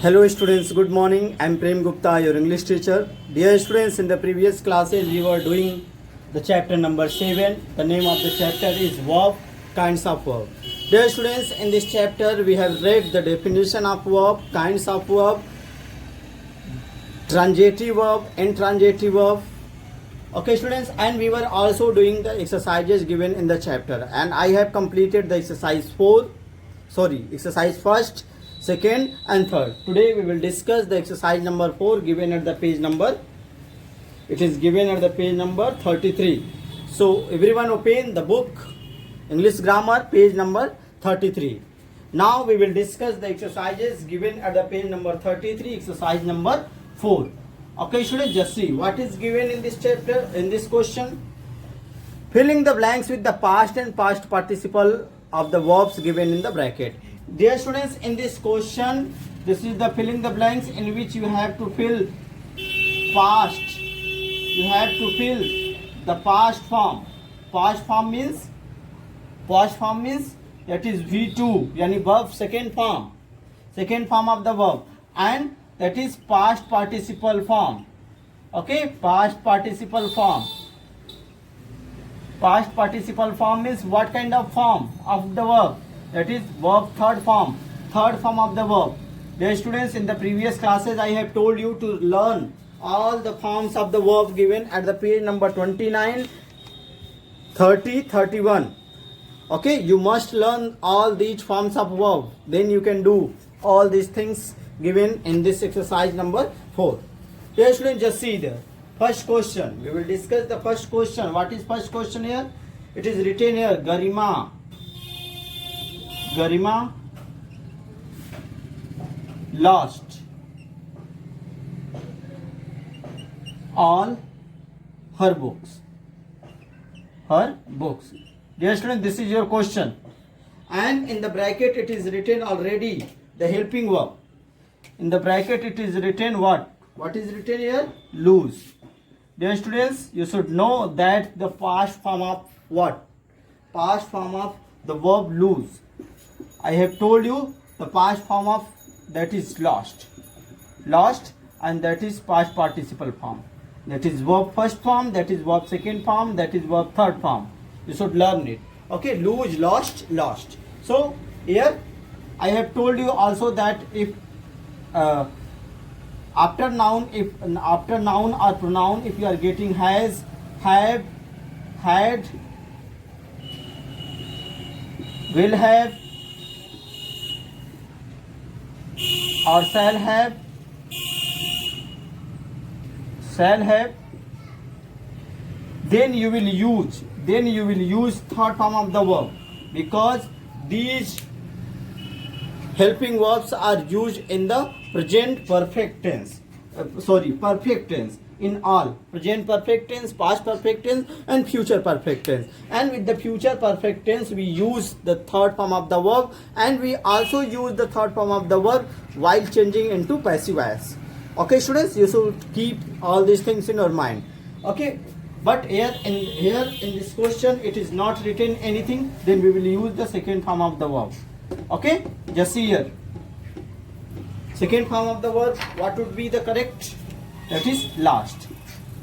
Hello students, good morning. I am Prem Gupta, your English teacher. Dear students, in the previous classes we were doing the chapter number 7. The name of the chapter is verb, kinds of verb. Dear students, in this chapter we have read the definition of verb, kinds of verb, transitive verb, intransitive verb. Okay students, and we were also doing the exercises given in the chapter, and I have completed the exercise first, second and third. Today we will discuss the exercise number 4 given at the page number, it is given at the page number 33. So everyone open the book English grammar page number 33. Now we will discuss the exercises given at the page number 33, exercise number 4. Okay students, just see what is given in this chapter, in this question. Filling the blanks with the past and past participle of the verbs given in the bracket. Dear students, in this question, this is the filling the blanks in which you have to fill past. You have to fill the past form. Past form means that is V2, yani verb second form of the verb, and that is past participle form. Okay, past participle form. Past participle form means what kind of form of the verb? That is verb third form of the verb. Dear students, in the previous classes I have told you to learn all the forms of the verb given at the page number 29, 30, 31. Okay, you must learn all these forms of verb, then you can do all these things given in this exercise number 4. Dear students, just see the first question. We will discuss the first question. What is first question here? It is written here, Garima lost all her books. Dear students, this is your question, and in the bracket it is written already the helping verb. In the bracket it is written what is written here? Lose. Dear students, you should know that the past form of what? Past form of the verb lose. I have told you the past form of that is lost, and that is past participle form. That is verb first form, that is verb second form, that is verb third form. You should learn it. Okay, lose, lost. So here I have told you also that if after noun or pronoun, if you are getting has, have, had, will have, or shall have, then you will use third form of the verb, because these helping verbs are used in the present perfect tense. Perfect tense in all. Present perfect tense, past perfect tense, and future perfect tense. And with the future perfect tense, we use the third form of the verb, and we also use the third form of the verb while changing into passive voice. Okay, students, you should keep all these things in your mind. Okay, but here in this question, it is not written anything. Then we will use the second form of the verb. Okay, just see here. Second form of the verb, what would be the correct? That is last.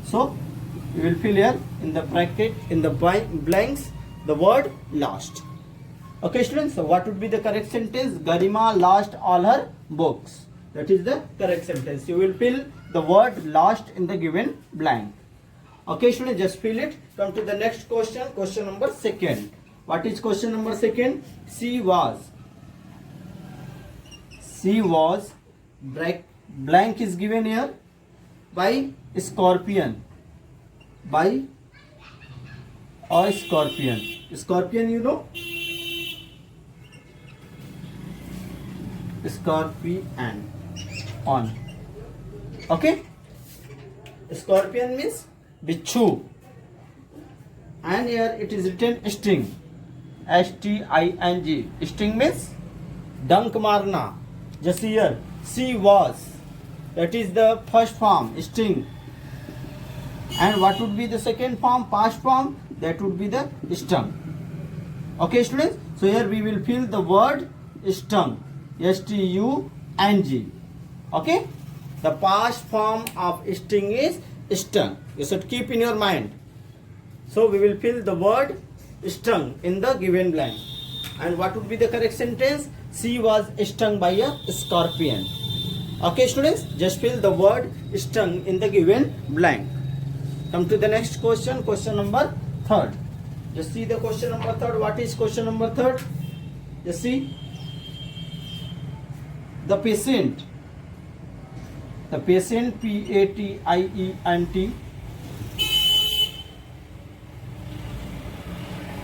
So we will fill here in the bracket, in the blanks, the word lost. Okay students, so what would be the correct sentence? Garima lost all her books. That is the correct sentence. You will fill the word lost in the given blank. Okay students, just fill it. Come to the next question, question number 2. What is question number 2? She was blank is given here by scorpion. Scorpion, you know? Scorpion. On. Okay? Scorpion means bichu. And here it is written sting. S-T-I-N-G. Sting means dunk marna. Just here. She was. That is the first form, sting. And what would be the second form, past form? That would be the stung. Okay students, so here we will fill the word stung, S-T-U-N-G. Okay, the past form of sting is stung. You should keep in your mind. So we will fill the word stung in the given blank. And what would be the correct sentence? She was stung by a scorpion. Okay students, just fill the word stung in the given blank. Come to the next question, question number 3. Just see the question number 3. What is question number 3? Just see. The patient, patient,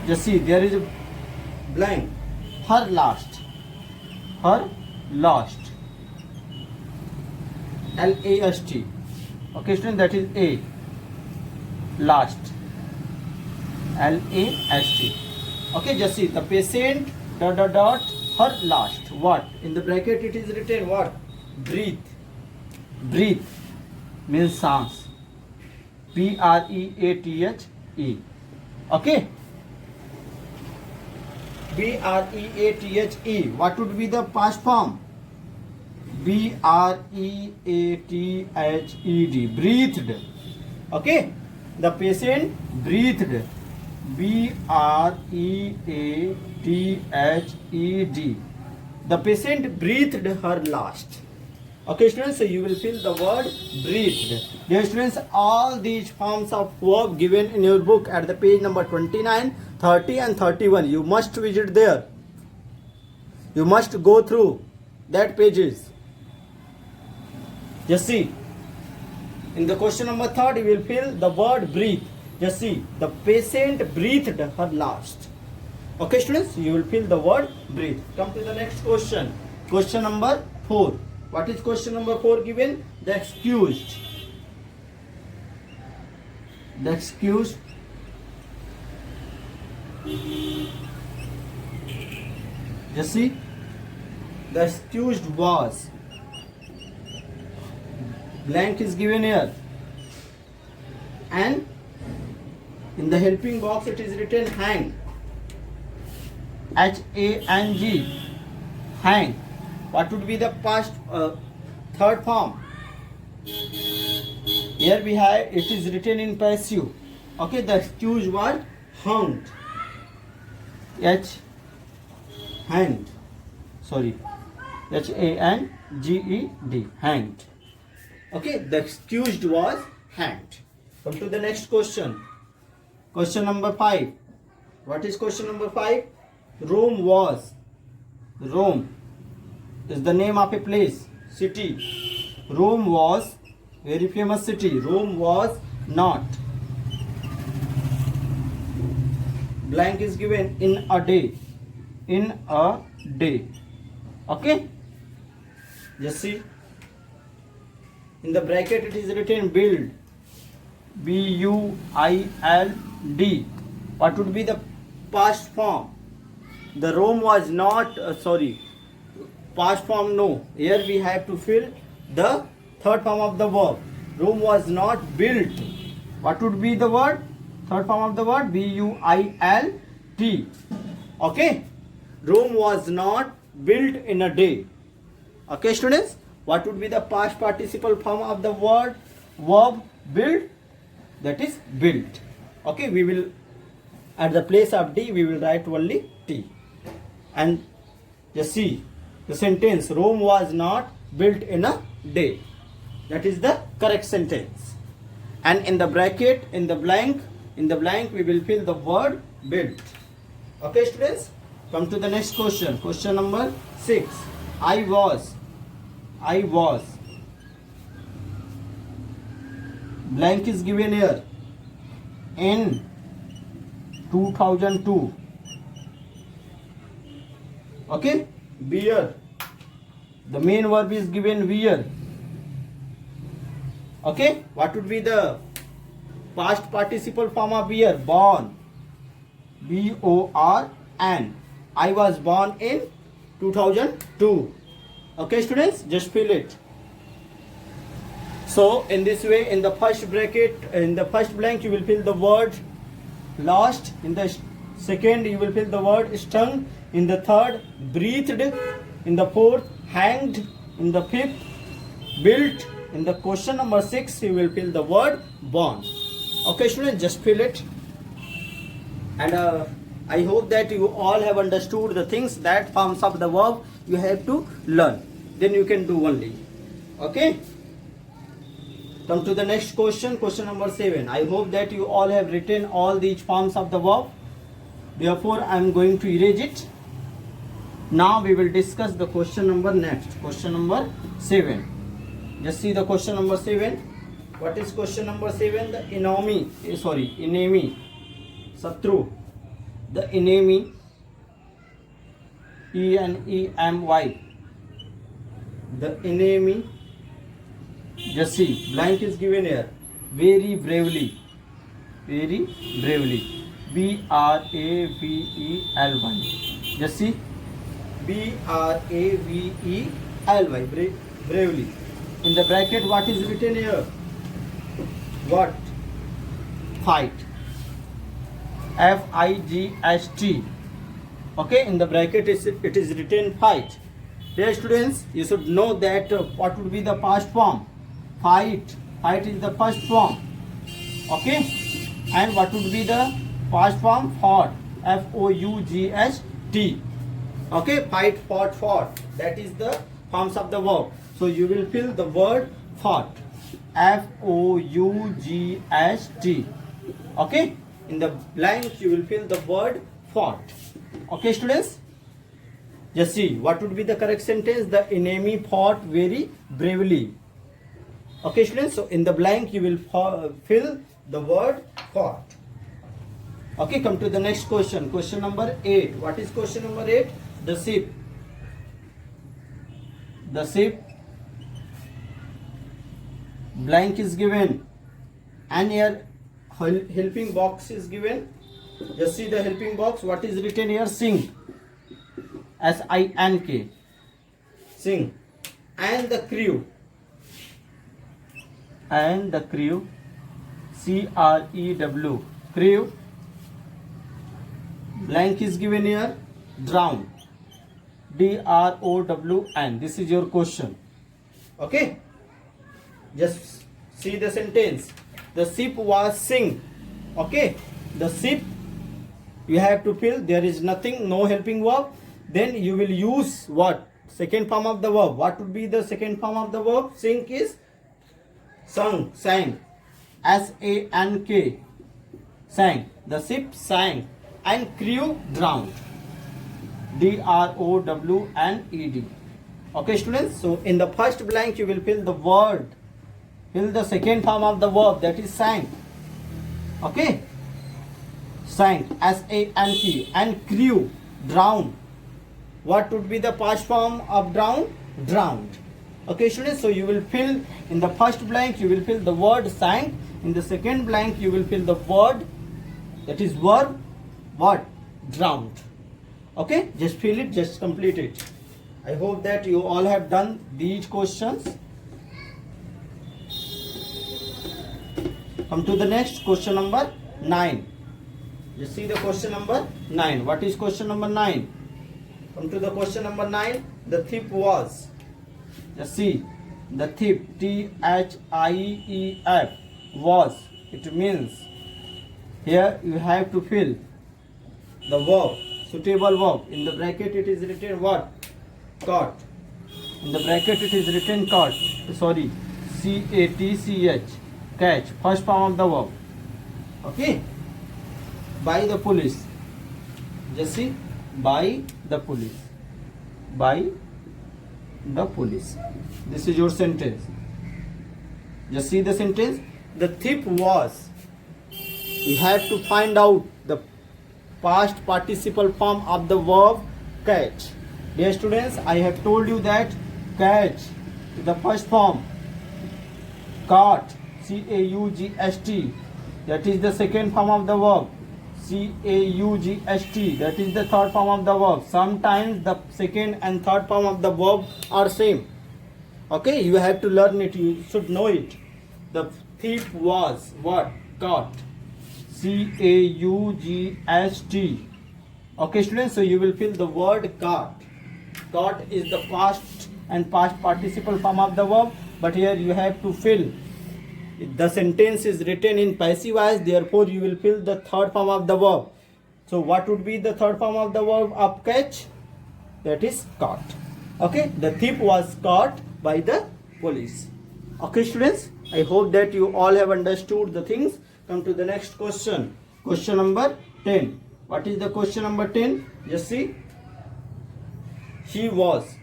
just see there is a blank. Her lost, last, okay student, that is A, last, last. Okay, just see the patient dot her last. What in the bracket it is written? What? Breathe means sans. Breathe. Okay, breathe. What would be the past form? Breathed. Breathed. Okay, the patient breathed. Breathed. The patient breathed her last. Okay students, so you will fill the word breathed. Dear students, all these forms of verb given in your book at the page number 29, 30 and 31. You must visit there. You must go through that pages. Just see. In the question number 3, you will fill the word breathe. Just see. The patient breathed her last. Okay students, you will fill the word breathe. Come to the next question. Question number 4. What is question number 4 given? The excused. The excused. Just see. The excused was. Blank is given here. And in the helping box it is written hang. H-A-N-G. Hang. What would be the past third form? Here we have, it is written in passive. Okay, the excused was hanged. Hanged. Sorry. H-A-N-G-E-D. Hanged. Okay, the excused was hanged. Come to the next question. Question number 5. What is question number 5? Rome was. Rome is the name of a place, city. Rome was very famous city. Rome was not. Blank is given in a day. In a day. Okay? Just see. In the bracket it is written build. B-U-I-L-D. What would be the past form? The Rome was not, past form no. Here we have to fill the third form of the verb. Rome was not built. What would be the word? Third form of the word? B-U-I-L-T. Okay? Rome was not built in a day. Okay students? What would be the past participle form of the verb build? That is built. Okay, we will, at the place of D, we will write only T. And just see the sentence, Rome was not built in a day. That is the correct sentence. And in the bracket, in the blank, we will fill the word built. Okay students, come to the next question. Question number 6. I was. Blank is given here. In 2002. Okay, wear. The main verb is given wear. Okay, what would be the past participle form of wear? Born. B-O-R-N. I was born in 2002. Okay students, just fill it. So in this way, in the first bracket, in the first blank you will fill the word lost. In the second you will fill the word stung. In the third, breathed. In the fourth, hanged. In the fifth, built. In the question number 6, you will fill the word born. Okay, students, just fill it. And I hope that you all have understood the things that forms of the verb you have to learn. Then you can do only. Okay. Come to the next question, question number 7. I hope that you all have written all these forms of the verb. Therefore, I am going to erase it. Now we will discuss the question number next. Question number 7. Just see the question number 7. What is question number 7? The enemy, Satru. The enemy, E-N-E-M-Y. The enemy, just see, blank is given here. Very bravely. Very bravely. B-R-A-V-E-L-Y. Just see. B-R-A-V-E-L-Y. Bravely. In the bracket, what is written here? What? Fight. F-I-G-H-T. Okay, in the bracket it is written fight. Dear students, you should know that what would be the past form. Fight. Fight is the first form. Okay. And what would be the past form? Fought. F-O-U-G-H-T. Okay, fight, fought. That is the forms of the verb. So you will fill the word fought. F-O-U-G-H-T. Okay. In the blank you will fill the word fought. Okay, students. Just see what would be the correct sentence. The enemy fought very bravely. Okay, students. So in the blank you will fill the word fought. Okay, come to the next question. Question number 8. What is question number 8? The ship. The ship. Blank is given. And here helping box is given. Just see the helping box. What is written here? Sink. S-I-N-K. Sink. And the crew. And the crew. C-R-E-W. Crew. Blank is given here. Drown. D-R-O-W-N. This is your question. Okay. Just see the sentence. The ship was sink. Okay. The ship, you have to fill. There is nothing, no helping verb. Then you will use what? Second form of the verb. What would be the second form of the verb? Sink is sung, sang. S-A-N-K. Sang. The ship sank. And crew drowned. D-R-O-W-N-E-D. Okay, students. So in the first blank you will fill the word. Fill the second form of the verb, that is sank. Okay. Sank. S-A-N-K. And crew. Drowned. What would be the past form of drowned? Drowned. Okay, students. So you will fill in the first blank you will fill the word sank. In the second blank you will fill the word, that is verb, what? Drowned. Okay. Just fill it. Just complete it. I hope that you all have done these questions. Come to the next, question number 9. Just see the question number 9. What is question number 9? Come to the question number 9. The thief was. Just see. The thief. T-H-I-E-F. Was. It means. Here you have to fill the verb. Suitable verb. In the bracket it is written what? Caught. In the bracket it is written caught. Sorry. C-A-T-C-H. Catch. First form of the verb. Okay. By the police. Just see. By the police. By the police. This is your sentence. Just see the sentence. The thief was. You have to find out the past participle form of the verb catch. Dear students, I have told you that catch is the first form. Caught. C-A-U-G-H-T. That is the second form of the verb. C-A-U-G-H-T. That is the third form of the verb. Sometimes the second and third form of the verb are same. Okay, you have to learn it. You should know it. The thief was what? Caught. C-A-U-G-H-T. Okay, students. So you will fill the word caught. Caught is the past and past participle form of the verb. but here you have to fill. The sentence is written in passive voice, therefore you will fill the third form of the verb. So what would be the third form of the verb of catch? That is caught. Okay, the thief was caught by the police. Okay students, I hope that you all have understood the things. Come to the next question. Question number 10. What is the question number 10? Just see. He was.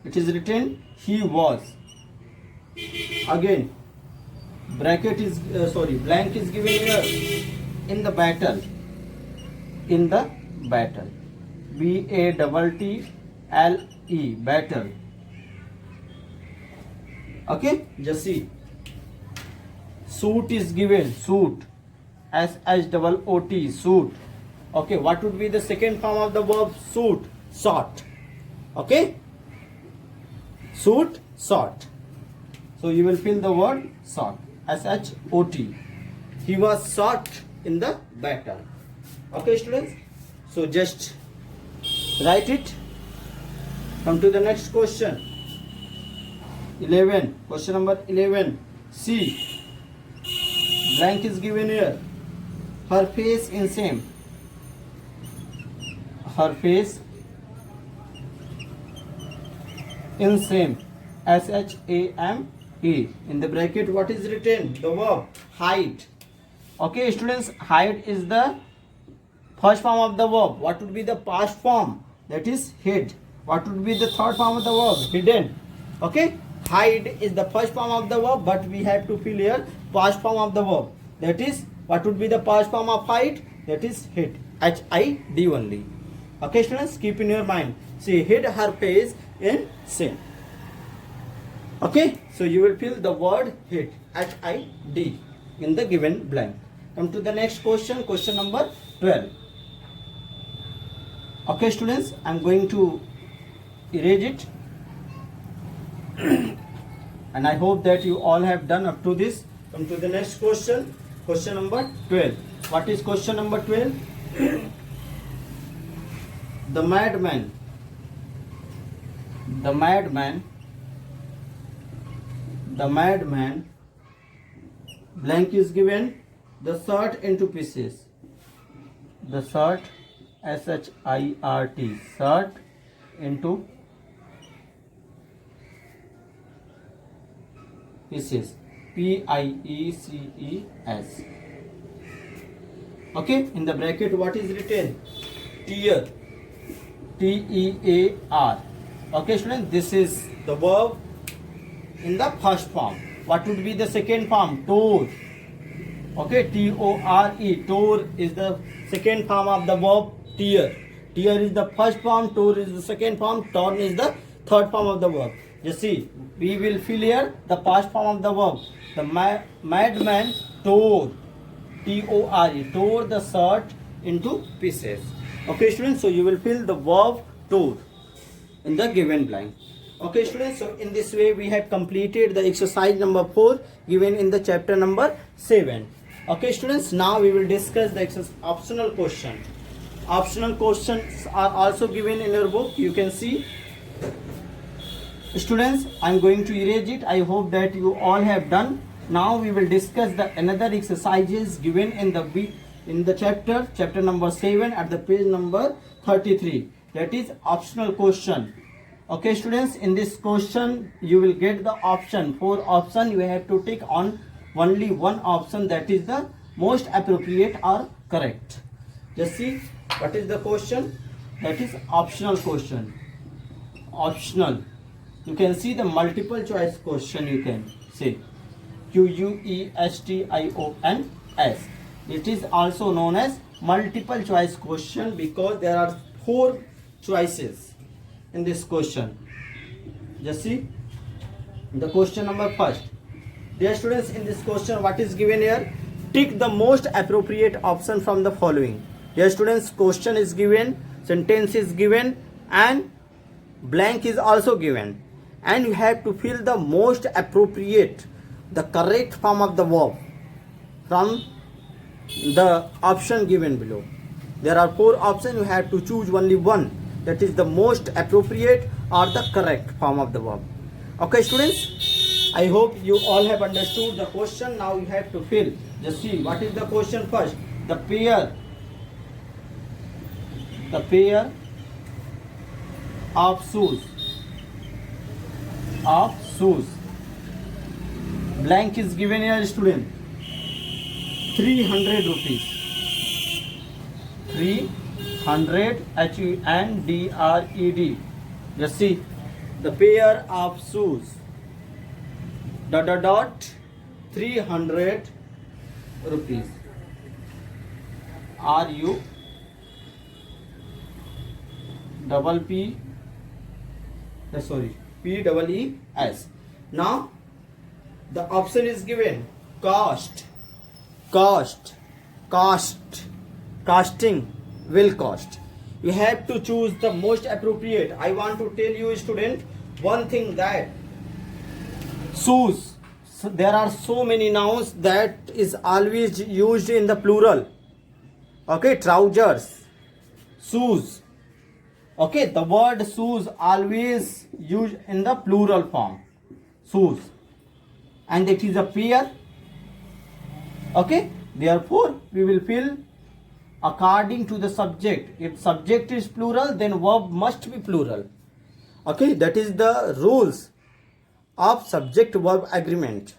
It is written he was. Again, blank is given here. In the battle. In the battle. BATTLE, battle. Okay, just see. Suit is given. Suit. SHOOT. Suit. Okay, what would be the second form of the verb suit? Sought. Okay, suit, sought. So you will fill the word sought. SHOT. He was sought in the battle. Okay students, so just write it. Come to the next question. 11. Question number 11. C. Blank is given here. Her face in same. Her face in same. SHAME. In the bracket, what is written? The verb hide. Okay students, hide is the first form of the verb. What would be the past form? That is hid. What would be the third form of the verb? Hidden. Okay, hide is the first form of the verb, but we have to fill here past form of the verb. That is, what would be the past form of hide? That is hid. HID only. Okay students, keep in your mind. She hid her face in sin. Okay, so you will fill the word hid, HID, in the given blank. Come to the next question. Question number 12. Okay students, I am going to erase it. And I hope that you all have done up to this. Come to the next question. Question number 12. What is question number 12? The madman. The madman. The madman. Blank is given. The shirt into pieces. The shirt. SHIRT. Shirt into pieces. PIECES. Okay, in the bracket, what is written? Tear. TEAR. Okay students, this is the verb in the first form. What would be the second form? Tore. Okay, TORE. Tore is the second form of the verb tear. Tear is the first form, tore is the second form, torn is the third form of the verb. You see, we will fill here the past form of the verb. The madman tore. TORE. Tore the shirt into pieces. Okay students, so you will fill the verb tore in the given blank. Okay students, so in this way we have completed the exercise number 4 given in the chapter number 7. Okay students, now we will discuss the optional question. Optional questions are also given in your book. You can see. Students, I am going to erase it. I hope that you all have done. Now we will discuss the another exercises given in the chapter number 7 at the page number 33. That is optional question. Okay students, in this question you will get the option. 4 option, you have to take on only one option, that is the most appropriate or correct. Just see what is the question. That is optional question. Optional. You can see the multiple choice question. You can say QUESTIONS. It is also known as multiple choice question because there are 4 choices in this question. Just see the question number first. Dear students, in this question what is given here? Tick the most appropriate option from the following. Dear students, question is given, sentence is given, and blank is also given, and you have to fill the most appropriate, the correct form of the verb from the option given below. There are 4 options, you have to choose only one, that is the most appropriate or the correct form of the verb. Okay students, I hope you all have understood the question. Now you have to fill. Just see what is the question first. The pair of shoes blank is given here, student. 300 rupees. 300 HUNDRED. Just see the pair of shoes. ... 300 rupees. RU double P sorry PEES. Now the option is given cost, costing, will cost. You have to choose the most appropriate. I want to tell you, student, one thing, that shoes, so there are so many nouns that is always used in the plural. Okay, trousers, shoes. Okay, the word shoes always used in the plural form, shoes, and it is a pair. Okay, therefore we will fill according to the subject. If subject is plural, then verb must be plural. Okay, that is the rules of subject verb agreement,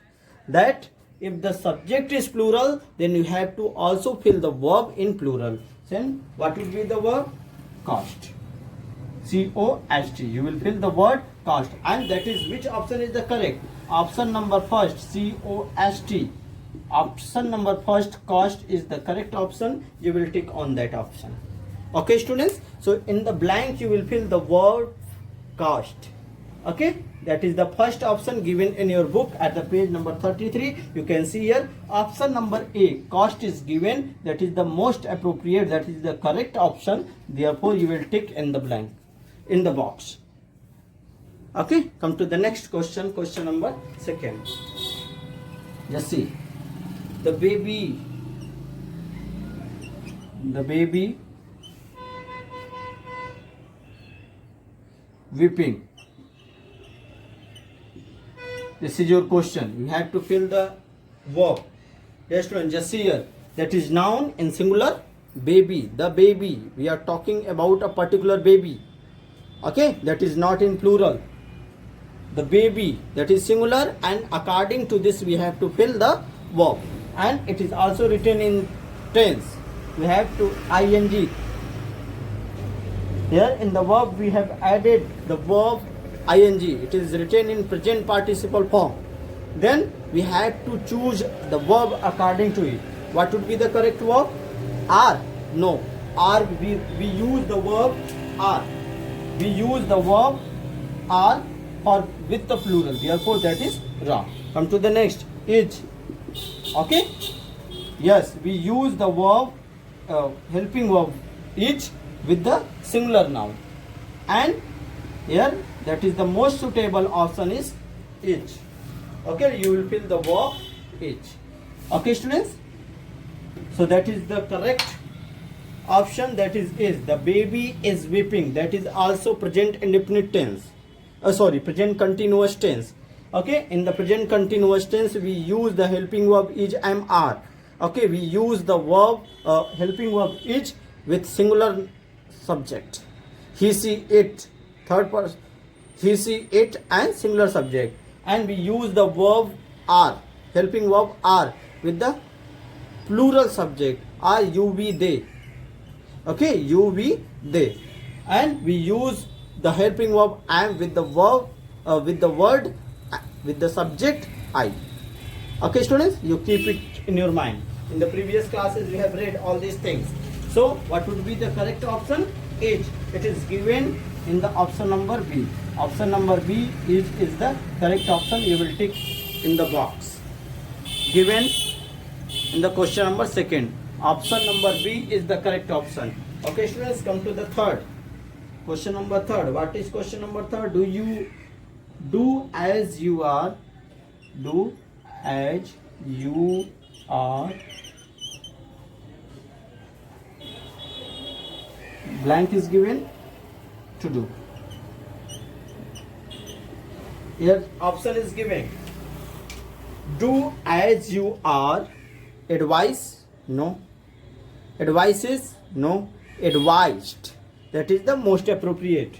that if the subject is plural, then you have to also fill the verb in plural. Then what will be the verb? Cost. COST. You will fill the word cost, and that is which option is the correct? Option number first, COST. Option number first, cost, is the correct option. You will tick on that option. Okay, students. So in the blank you will fill the word cost. Okay, that is the first option given in your book at the page number 33. You can see here option number A, cost, is given. That is the most appropriate, that is the correct option. Therefore you will tick in the blank, in the box. Okay, come to the next question. Question number second. Just see the baby weeping. This is your question. You have to fill the verb. Yes, student, just see here. That is noun in singular, baby. The baby. We are talking about a particular baby. Okay, that is not in plural. The baby, that is singular, and according to this we have to fill the verb. And it is also written in tense. We have to ing. Here in the verb we have added the verb ing. It is written in present participle form. Then we have to choose the verb according to it. What would be the correct verb? Are. No. Are, we use the verb are. We use the verb are or with the plural. Therefore that is wrong. Come to the next. Is. Okay. Yes, we use the verb helping verb is with the singular noun. And here that is the most suitable option is is. Okay, you will fill the verb is. Okay, students. So that is the correct option. That is. The baby is weeping. That is also present indefinite tense. Present continuous tense. Okay, in the present continuous tense we use the helping verb is, am, are. Okay, we use the verb helping verb is with singular subject. He, she, it, third person. He, she, it, and singular subject. And we use the verb are, helping verb are, with the plural subject. Are, you, we, they. Okay, you, we, they. And we use the helping verb am with the verb with the word with the subject I. Okay, students, you keep it in your mind. In the previous classes we have read all these things. So what would be the correct option? Is. It is given in the option number B. Option number B is the correct option. You will tick in the box given in the question number second. Option number B is the correct option. Okay, students, come to the third. Question number third. What is question number third? Do you do as you are? Do as you are. Blank is given to do. Here option is given Do as you are. Advice? No. Advices? No. Advised. That is the most appropriate.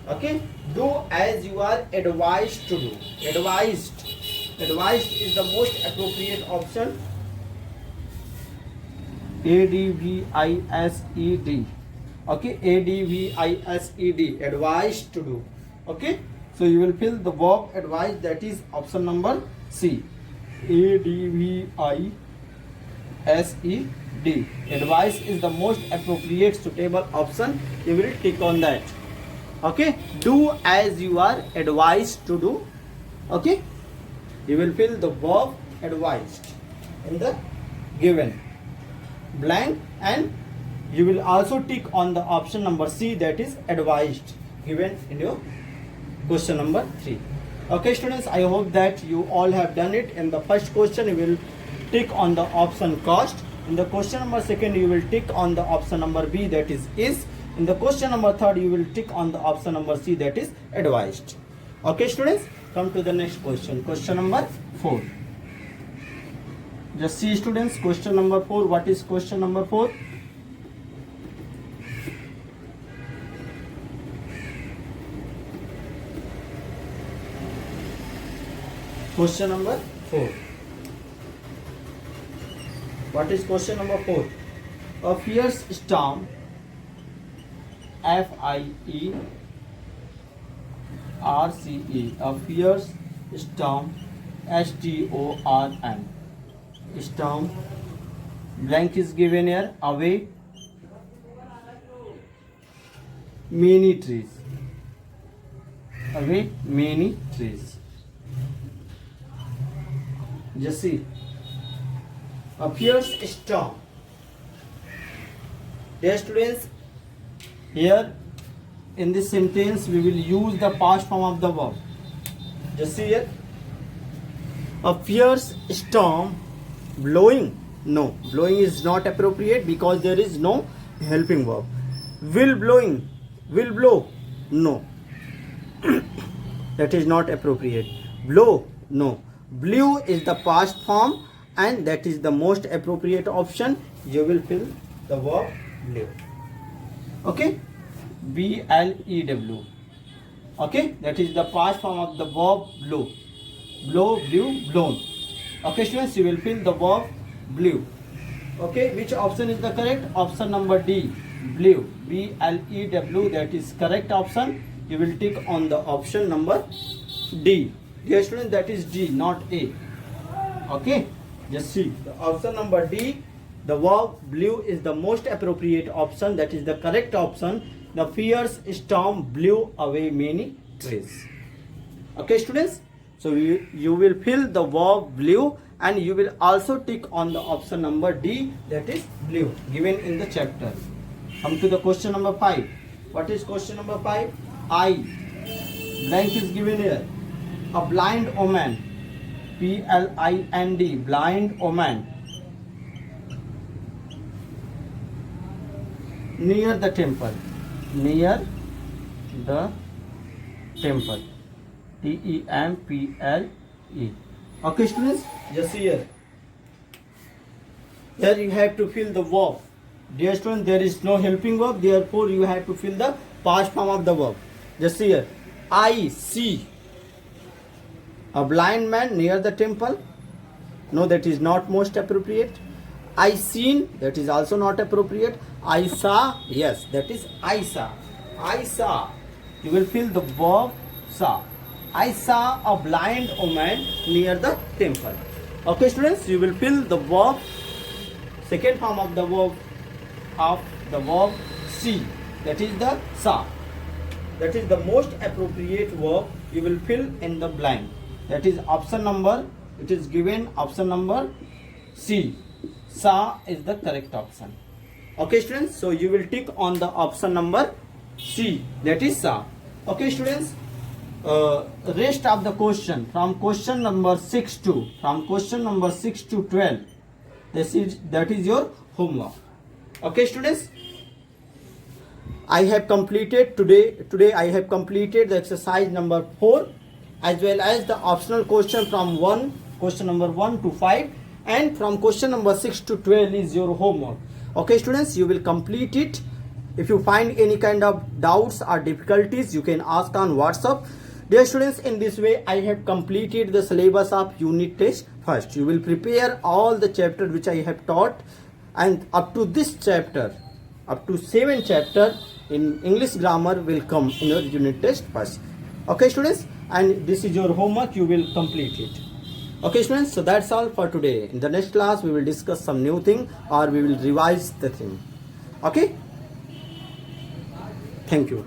Okay. Do as you are advised to do. Advised. Advised is the most appropriate option. ADVISED. Okay. ADVISED. Advised to do. Okay. So you will fill the verb advised, that is option number C. ADVISED. Advice is the most appropriate suitable option. You will tick on that. Okay. Do as you are advised to do. Okay. You will fill the verb advised in the given blank, and you will also tick on the option number C, that is advised, given in your question number 3. Okay students, I hope that you all have done it. In the first question you will tick on the option cost. In the question number 2 you will tick on the option number B, that is. In the question number 3 you will tick on the option number C, that is advised. Okay students, come to the next question. Question number 4. Just see students, question number 4. What is question number 4? Question number 4. What is question number 4? A fierce storm, FIERCE, a fierce storm, STORM. Storm, blank is given here, away many trees. Away many trees. Just see. A fierce storm. Dear students, here in this sentence we will use the past form of the verb. Just see here. A fierce storm blowing. No, blowing is not appropriate because there is no helping verb. Will blowing. Will blow. No. That is not appropriate. Blow. No. Blew is the past form, and that is the most appropriate option. You will fill the verb blew. Okay. BLEW. Okay. That is the past form of the verb blow. Blow, blew, blown. Okay students, you will fill the verb blew. Okay. Which option is the correct? Option number D. Blew. BLEW. That is correct option. You will tick on the option number D. Dear students, that is D, not A. Okay. Just see. The option number D, the verb blew is the most appropriate option. That is the correct option. The fierce storm blew away many trees. Okay students. So you will fill the verb blew, and you will also tick on the option number D, that is blew, given in the chapter. Come to the question number 5. What is question number 5? I. Blank is given here. A blind woman. PLIND. Blind woman. Near the temple. Near the temple. TEMPLE. Okay students, just here. Here you have to fill the verb. Dear students, there is no helping verb, therefore you have to fill the past form of the verb. Just here. I see a blind man near the temple. No, that is not most appropriate. I seen, that is also not appropriate. I saw, yes, that is I saw. I saw. You will fill the verb saw. I saw a blind woman near the temple. Okay students, you will fill the verb, second form of the verb see, that is the saw. That is the most appropriate verb. You will fill in the blank. That is option number, it is given option number C. Saw is the correct option. Okay students, so you will tick on the option number C, that is saw. Okay students, rest of the question from question number 6 to 12, that is your homework. Okay students, I have completed today I have completed the exercise number 4 as well as the optional question from 1 question number 1 to 5, and from question number 6 to 12 is your homework. Okay students, you will complete it. If you find any kind of doubts or difficulties, you can ask on WhatsApp. Dear students, in this way I have completed the syllabus of unit test. First you will prepare all the chapter which I have taught, and up to this chapter, up to 7 chapter in English grammar will come in your unit test first. Okay students, and this is your homework, you will complete it. Okay students, so that's all for today. In the next class we will discuss some new thing, or we will revise the thing. Okay, thank you.